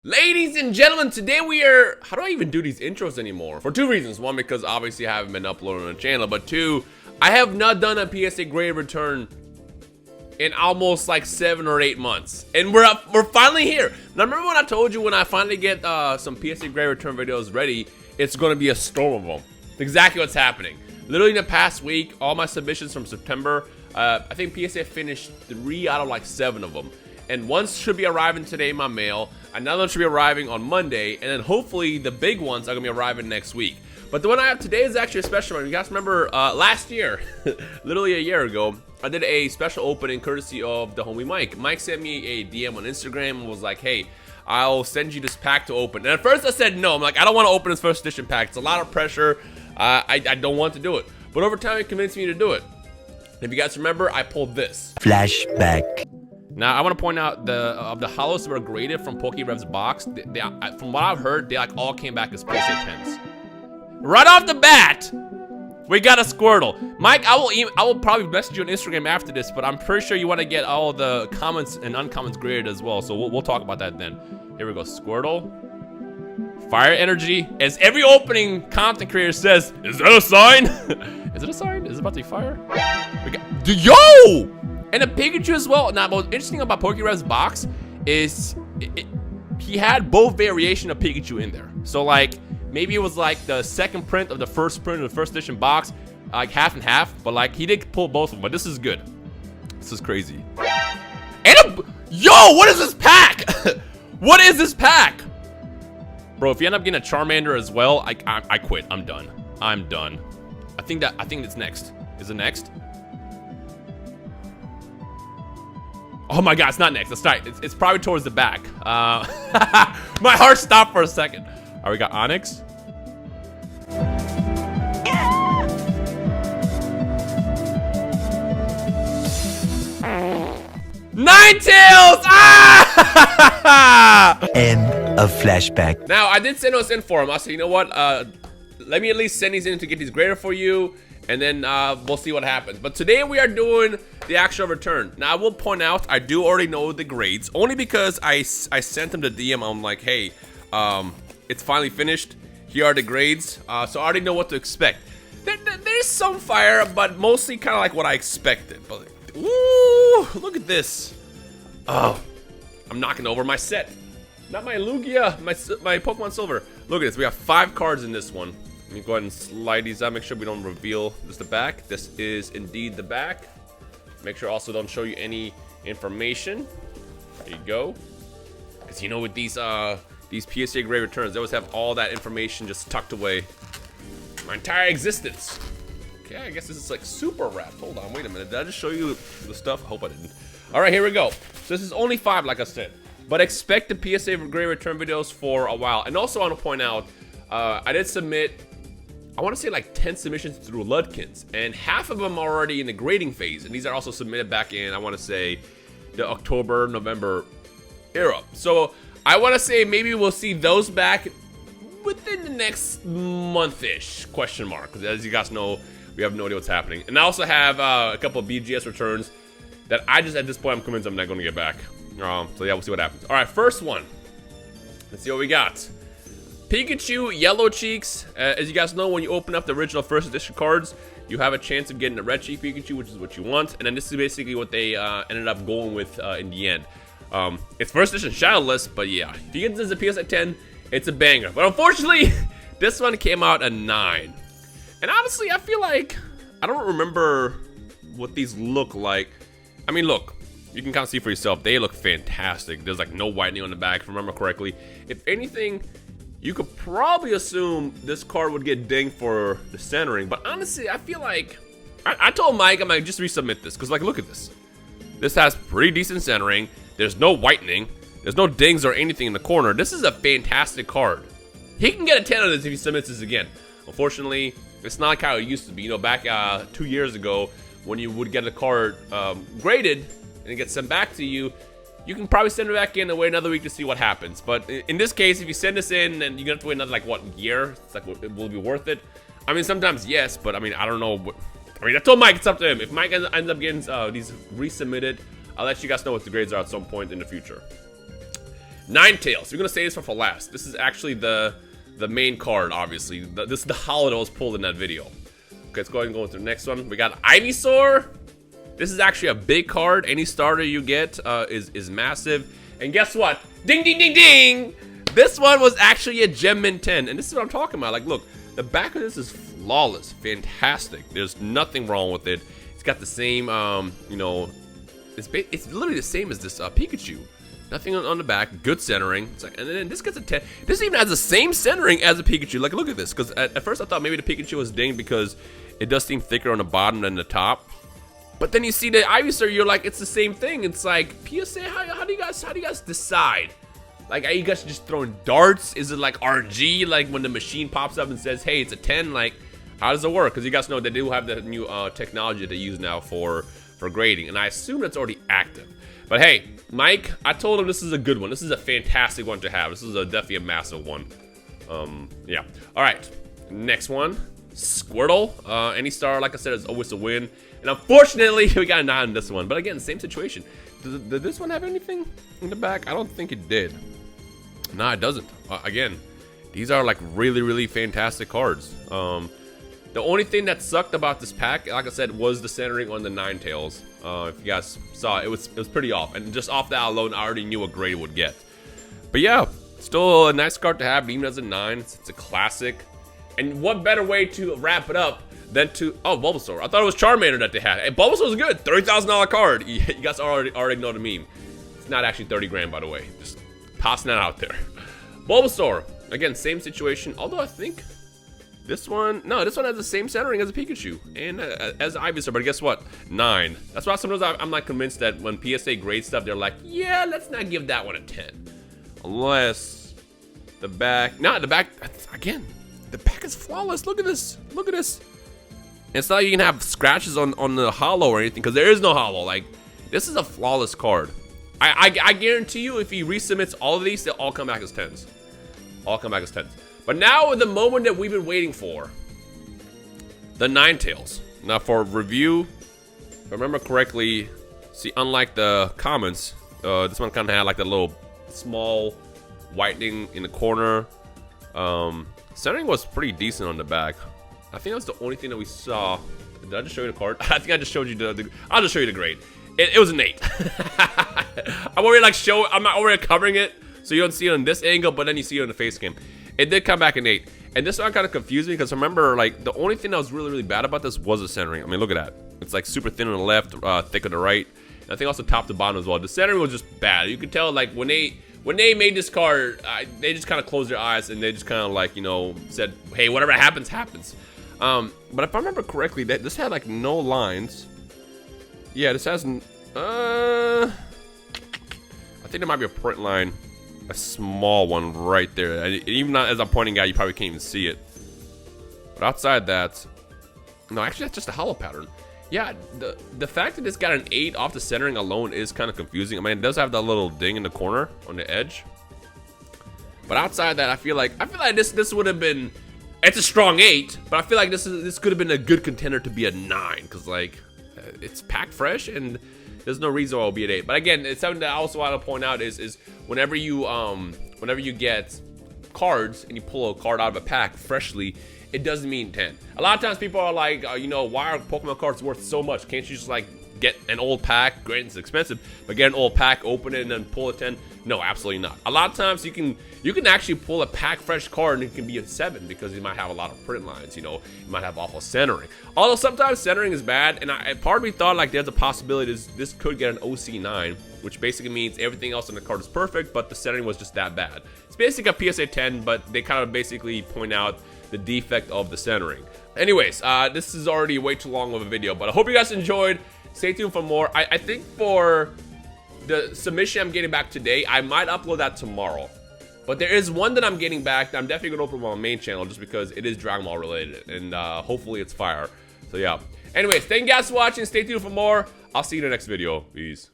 Ladies and gentlemen, today we are... How do I even do these intros anymore? For two reasons. One, because obviously I haven't been uploading on the channel. But two, I have not done a PSA Graded return in almost like 7 or 8 months. And we're finally here. Now, remember when I told you when I finally get some PSA Graded return videos ready, it's going to be a storm of them. It's exactly what's happening. Literally in the past week, all my submissions from September, I think PSA finished 3 out of like 7 of them. And one should be arriving today in my mail. Another one should be arriving on Monday. And then hopefully the big ones are going to be arriving next week. But the one I have today is actually a special one. You guys remember last year, literally a year ago, I did a special opening courtesy of the homie Mike. Mike sent me a DM on Instagram and was like, hey, I'll send you this pack to open. And at first I said no. I'm like, I don't want to open this first edition pack. It's a lot of pressure. I don't want to do it. But over time, he convinced me to do it. If you guys remember, I pulled this. Flashback. Now, I want to point out the hollows that were graded from PokeRev's box. From what I've heard, they like all came back as PSA 10s. Right off the bat, we got a Squirtle. Mike, I will probably message you on Instagram after this, but I'm pretty sure you want to get all the comments and uncommons graded as well. So we'll talk about that then. Here we go, Squirtle. Fire energy. As every opening content creator says, is that a sign? Is it a sign? Is it about to be fire? We got, yo! And a Pikachu as well. Now, what's interesting about PokeRev's box is he had both variation of Pikachu in there. So, like, maybe it was like the second print of the first print of the first edition box, like half and half. But, like, he did pull both of them. But this is good. This is crazy. And yo, what is this pack? What is this pack? Bro, if you end up getting a Charmander as well, I quit. I'm done. I'm done. I think it's next. Is it next? Oh my god, it's not next. That's right. It's probably towards the back. My heart stopped for a second. All right, we got Onyx. Ninetales! Ah! End of flashback. Now, I did send those in for him. I said, you know what? Let me at least send these in to get these graded for you. And then we'll see what happens. But today we are doing the actual return. Now, I will point out, I do already know the grades. Only because I sent him the DM. I'm like, hey, it's finally finished. Here are the grades. So I already know what to expect. There's some fire, but mostly kind of like what I expected. But, ooh, look at this. Oh, I'm knocking over my set. Not my Lugia, my Pokemon Silver. Look at this. We have 5 cards in this one. Let me go ahead and slide these out. Make sure we don't reveal this the back. This is indeed the back. Make sure also don't show you any information. There you go. Because you know with these PSA Graded returns, they always have all that information just tucked away. My entire existence. Okay, I guess this is like super wrapped. Hold on, wait a minute. Did I just show you the stuff? I hope I didn't. All right, here we go. So this is only 5, like I said. But expect the PSA Graded return videos for a while. And also I want to point out, I did submit, I want to say like 10 submissions through Ludkins, and half of them are already in the grading phase, and these are also submitted back in, I want to say, the October, November era. So I want to say maybe we'll see those back within the next month-ish, question mark, because as you guys know, we have no idea what's happening. And I also have a couple of BGS returns that I just, at this point, I'm convinced I'm not going to get back. So yeah, we'll see what happens. All right, first one. Let's see what we got. Pikachu Yellow Cheeks. As you guys know, when you open up the original first edition cards, you have a chance of getting a red cheek Pikachu, which is what you want. And then this is basically what they ended up going with in the end. It's first edition Shadowless, but yeah, if you get this as a PSA 10, it's a banger. But unfortunately, this one came out a 9. And honestly, I feel like I don't remember what these look like. I mean, look, you can kind of see for yourself. They look fantastic. There's like no whitening on the back, if I remember correctly. If anything, you could probably assume this card would get dinged for the centering, but honestly, I feel like I told Mike, I'm like, just resubmit this, because like, look at this. This has pretty decent centering. There's no whitening. There's no dings or anything in the corner. This is a fantastic card. He can get a 10 on this if he submits this again. Unfortunately, it's not like how it used to be. You know, back 2 years ago, when you would get a card graded and it gets sent back to you, you can probably send it back in and wait another week to see what happens. But in this case, if you send this in and you're gonna have to wait another, like, what, year? It's like, will it be worth it? I mean, sometimes yes, but I mean, I don't know. I mean, I told Mike it's up to him. If Mike ends up getting these resubmitted, I'll let you guys know what the grades are at some point in the future. Ninetales. We're gonna save this for last. This is actually the main card, obviously. This is the hollow that was pulled in that video. Okay, let's go ahead and go into the next one. We got Ivysaur. This is actually a big card. Any starter you get is massive. And guess what? Ding, ding, ding, ding! This one was actually a Gem Mint 10. And this is what I'm talking about. Like, look, the back of this is flawless. Fantastic. There's nothing wrong with it. It's got the same, you know, it's literally the same as this Pikachu. Nothing on the back. Good centering. It's like, and then this gets a 10. This even has the same centering as a Pikachu. Like, look at this. Because at first I thought maybe the Pikachu was dinged because it does seem thicker on the bottom than the top. But then you see the Ivysaur, you're like, it's the same thing. It's like, PSA, how do you guys decide? Like, are you guys just throwing darts? Is it like RNG? Like when the machine pops up and says, hey, it's a 10? Like, how does it work? Because you guys know they do have the new technology they use now for grading. And I assume it's already active. But hey, Mike, I told him this is a good one. This is a fantastic one to have. This is definitely a massive one. Yeah. All right. Next one. Squirtle. Any star, like I said, is always a win. And unfortunately, we got a 9 on this one. But again, same situation. Did this one have anything in the back? I don't think it did. Nah, it doesn't. Again, these are like really, really fantastic cards. The only thing that sucked about this pack, like I said, was the centering on the Ninetales. If you guys saw, it was pretty off. And just off that alone, I already knew what grade it would get. But yeah, still a nice card to have, even as a 9. It's a classic. And what better way to wrap it up than to... Oh, Bulbasaur. I thought it was Charmander that they had. Hey, Bulbasaur was good. $30,000 card. You guys already know the meme. It's not actually 30 grand, by the way. Just tossing that out there. Bulbasaur. Again, same situation. Although I think this one... No, this one has the same centering as a Pikachu. And as Ivysaur. But guess what? 9. That's why sometimes I'm not convinced that when PSA grades stuff, they're like, yeah, let's not give that one a 10. Unless the back... No, the back... Again, the back is flawless. Look at this. Look at this. It's not like you can have scratches on the hollow or anything, because there is no hollow. Like, this is a flawless card. I guarantee you, if he resubmits all of these, they'll all come back as 10s. All come back as 10s. But now, the moment that we've been waiting for, the Ninetales. Now, for review, if I remember correctly, see, unlike the comments, this one kind of had like the little small whitening in the corner. Centering was pretty decent on the back. I think that's the only thing that we saw. Did I just show you the card? I think I just showed you I'll just show you the grade. It was an 8. I'm already like I'm not already covering it, so you don't see it on this angle, but then you see it on the face cam. It did come back an 8. And this one kind of confused me because remember, like, the only thing that was really, really bad about this was the centering. I mean, look at that. It's like super thin on the left, thick on the right. And I think also top to bottom as well. The centering was just bad. You could tell, like, when they made this card, they just kind of closed their eyes and they just kind of like, you know, said, hey, whatever happens, happens. But if I remember correctly, this had like no lines. Yeah, this has, I think there might be a print line, a small one right there. And even as I'm pointing out, you probably can't even see it. But outside that, no, actually that's just a hollow pattern. Yeah, the fact that it's got an 8 off the centering alone is kind of confusing. I mean, it does have that little ding in the corner on the edge. But outside that, I feel like this would have been, it's a strong 8, but I feel like this could have been a good contender to be a 9 because like it's packed fresh and there's no reason why it'll be an 8. But again, it's something that I also want to point out is whenever you get cards and you pull a card out of a pack freshly, it doesn't mean 10. A lot of times people are like, you know, why are Pokemon cards worth so much? Can't you just like get an old pack? Granted, it's expensive, but get an old pack, open it, and then pull a 10? No, absolutely not. A lot of times you can actually pull a pack fresh card and it can be a 7 because you might have a lot of print lines. You know, you might have awful centering. Although sometimes centering is bad, and part of me thought like there's a possibility this could get an OC9, which basically means everything else on the card is perfect, but the centering was just that bad. It's basically a PSA 10, but they kind of basically point out the defect of the centering. Anyways, this is already way too long of a video, but I hope you guys enjoyed. Stay tuned for more. I think for the submission I'm getting back today, I might upload that tomorrow. But there is one that I'm getting back that I'm definitely going to open on my main channel just because it is Dragon Ball related. And hopefully it's fire. So yeah. Anyways, thank you guys for watching. Stay tuned for more. I'll see you in the next video. Peace.